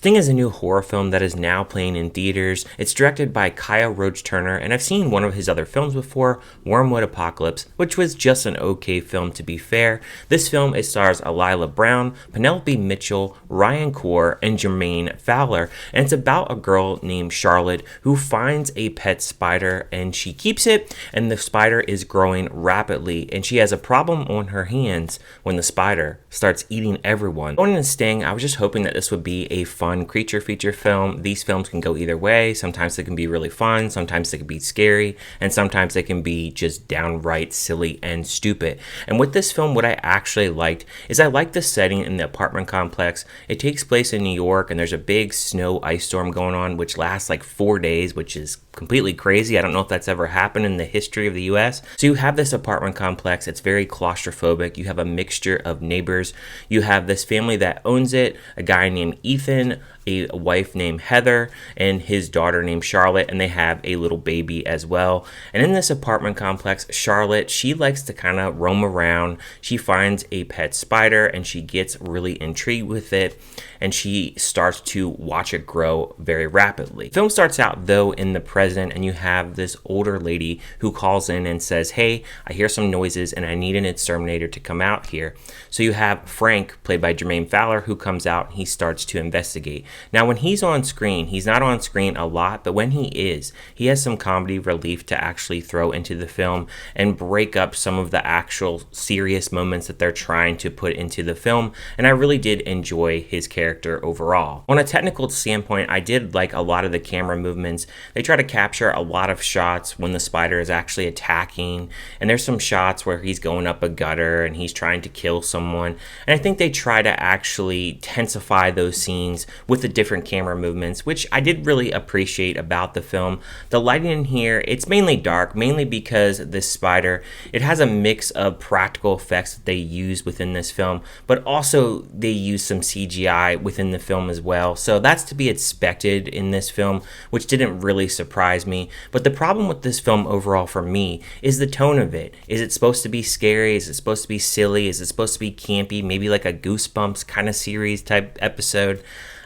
Sting is a new horror film that is now playing in theaters. It's directed by Kiah Roach-Turner, and I've seen one of his other films before, Wormwood Apocalypse, which was just an okay film to be fair. This film, it stars Alyla Browne, Penelope Mitchell, Ryan Corr, and Jermaine Fowler, and it's about a girl named Charlotte who finds a pet spider and she keeps it, and the spider is growing rapidly, and she has a problem on her hands when the spider starts eating everyone. Going into Sting, I was just hoping that this would be a fun creature feature film. These films can go either way. Sometimes they can be really fun, sometimes they can be scary, and sometimes they can be just downright silly and stupid. And with this film, what I actually liked is I liked the setting in the apartment complex. It takes place in New York, and there's a big snow ice storm going on, which lasts like 4 days, which is completely crazy. I don't know if that's ever happened in the history of the US. So you have this apartment complex. It's very claustrophobic. You have a mixture of neighbors. You have this family that owns it, a guy named Ethan, a wife named Heather, and his daughter named Charlotte, and they have a little baby as well. And in this apartment complex, Charlotte, she likes to kind of roam around. She finds a pet spider and she gets really intrigued with it, and she starts to watch it grow very rapidly. The film starts out though in the present, and you have this older lady who calls in and says, "Hey, I hear some noises and I need an exterminator to come out here." So you have Frank, played by Jermaine Fowler, who comes out and he starts to investigate. Now, when he's on screen, he's not on screen a lot, but when he is, he has some comedy relief to actually throw into the film and break up some of the actual serious moments that they're trying to put into the film, and I really did enjoy his character overall. On a technical standpoint, I did like a lot of the camera movements. They try to capture a lot of shots when the spider is actually attacking, and there's some shots where he's going up a gutter and he's trying to kill someone, and I think they try to actually intensify those scenes with the different camera movements, which I did really appreciate about the film. The lighting in here, it's mainly dark, mainly because this spider, it has a mix of practical effects that they use within this film, but also they use some CGI within the film as well. So that's to be expected in this film, which didn't really surprise me. But the problem with this film overall for me is the tone of it. Is it supposed to be scary? Is it supposed to be silly? Is it supposed to be campy? Maybe like a Goosebumps kind of series type episode?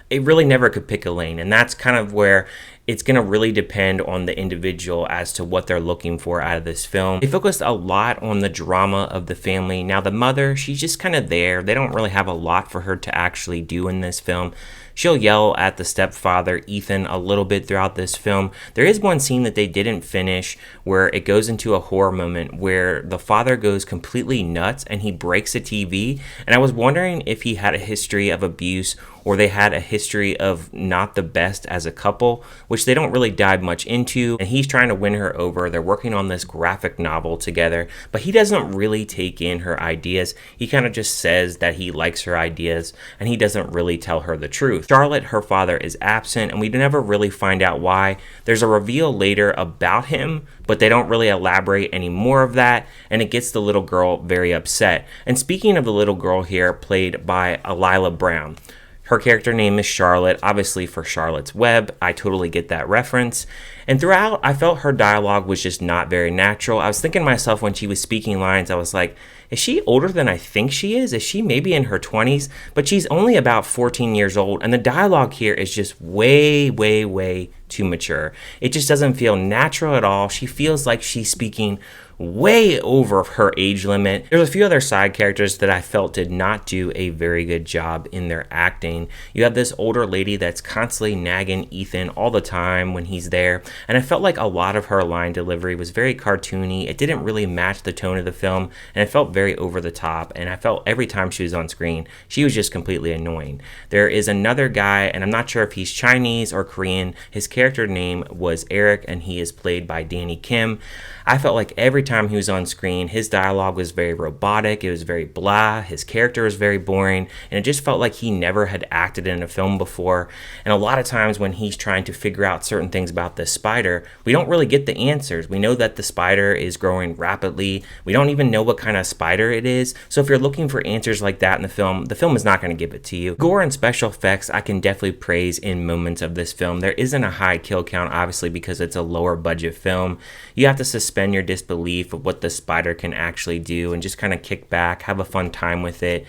It really never could pick a lane, and that's kind of where it's going to really depend on the individual as to what they're looking for out of this film. They focused a lot on the drama of the family. Now, the mother, she's just kind of there. They don't really have a lot for her to actually do in this film. She'll yell at the stepfather, Ethan, a little bit throughout this film. There is one scene that they didn't finish where it goes into a horror moment where the father goes completely nuts and he breaks a TV. And I was wondering if he had a history of abuse or they had a history of not the best as a couple, which they don't really dive much into. And he's trying to win her over. They're working on this graphic novel together, but he doesn't really take in her ideas. He kind of just says that he likes her ideas, and he doesn't really tell her the truth. Charlotte, her father, is absent, and we never really find out why. There's a reveal later about him, but they don't really elaborate any more of that, and it gets the little girl very upset. And speaking of the little girl here, played by Alyla Browne, her character name is Charlotte, obviously for Charlotte's Web. I totally get that reference. And throughout, I felt her dialogue was just not very natural. I was thinking to myself when she was speaking lines, I was like, is she older than I think she is? Is she maybe in her 20s? But she's only about 14 years old, and the dialogue here is just way, way, way too mature. It just doesn't feel natural at all. She feels like she's speaking way over her age limit. There's a few other side characters that I felt did not do a very good job in their acting. You have this older lady that's constantly nagging Ethan all the time when he's there, and I felt like a lot of her line delivery was very cartoony. It didn't really match the tone of the film, and it felt very over the top, and I felt every time she was on screen, she was just completely annoying. There is another guy, and I'm not sure if he's Chinese or Korean. His character name was Eric, and he is played by Danny Kim. I felt like every time he was on screen, his dialogue was very robotic, it was very blah, his character was very boring, and it just felt like he never had acted in a film before. And a lot of times when he's trying to figure out certain things about this spider, we don't really get the answers. We know that the spider is growing rapidly. We don't even know what kind of spider it is. So if you're looking for answers like that in the film is not going to give it to you. Gore and special effects, I can definitely praise in moments of this film. There isn't a high kill count, obviously, because it's a lower budget film. You have to suspend your disbelief of what the spider can actually do and just kind of kick back, have a fun time with it.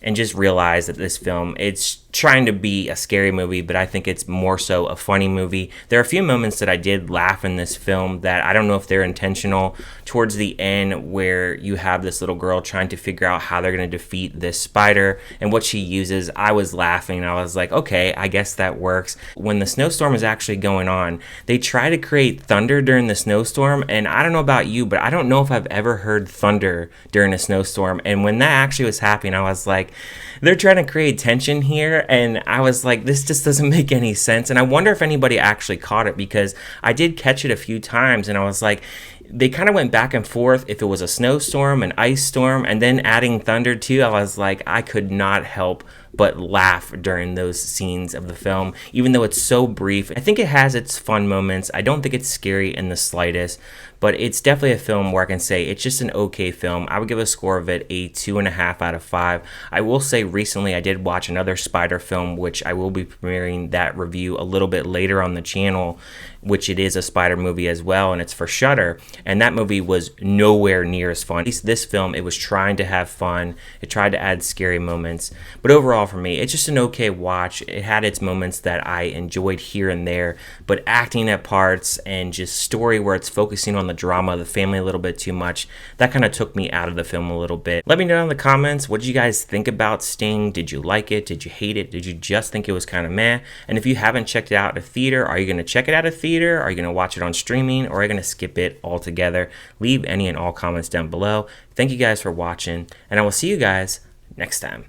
and just realize that this film, it's trying to be a scary movie, but I think it's more so a funny movie. There are a few moments that I did laugh in this film that I don't know if they're intentional. Towards the end, where you have this little girl trying to figure out how they're going to defeat this spider and what she uses, I was laughing. I was like, okay, I guess that works. When the snowstorm is actually going on, they try to create thunder during the snowstorm, and I don't know about you, but I don't know if I've ever heard thunder during a snowstorm. And when that actually was happening, I was like, they're trying to create tension here, and I was like, this just doesn't make any sense. And I wonder if anybody actually caught it, because I did catch it a few times, and I was like, they kind of went back and forth if it was a snowstorm, an ice storm, and then adding thunder too. I was like, I could not help but laugh during those scenes of the film, even though it's so brief. I think it has its fun moments. I don't think it's scary in the slightest, but it's definitely a film where I can say it's just an okay film. I would give a score of it a 2.5 out of 5. I will say recently I did watch another spider film, which I will be premiering that review a little bit later on the channel, which it is a spider movie as well, and it's for Shudder, and that movie was nowhere near as fun. At least this film, it was trying to have fun. It tried to add scary moments, but overall for me, it's just an okay watch. It had its moments that I enjoyed here and there, but acting at parts and just story where it's focusing on the drama of the family a little bit too much, that kind of took me out of the film a little bit. Let me know in the comments, what did you guys think about Sting? Did you like it? Did you hate it? Did you just think it was kind of meh? And if you haven't checked it out at a theater, are you going to check it out at a theater? Are you going to watch it on streaming, or are you going to skip it altogether? Leave any and all comments down below. Thank you guys for watching, and I will see you guys next time.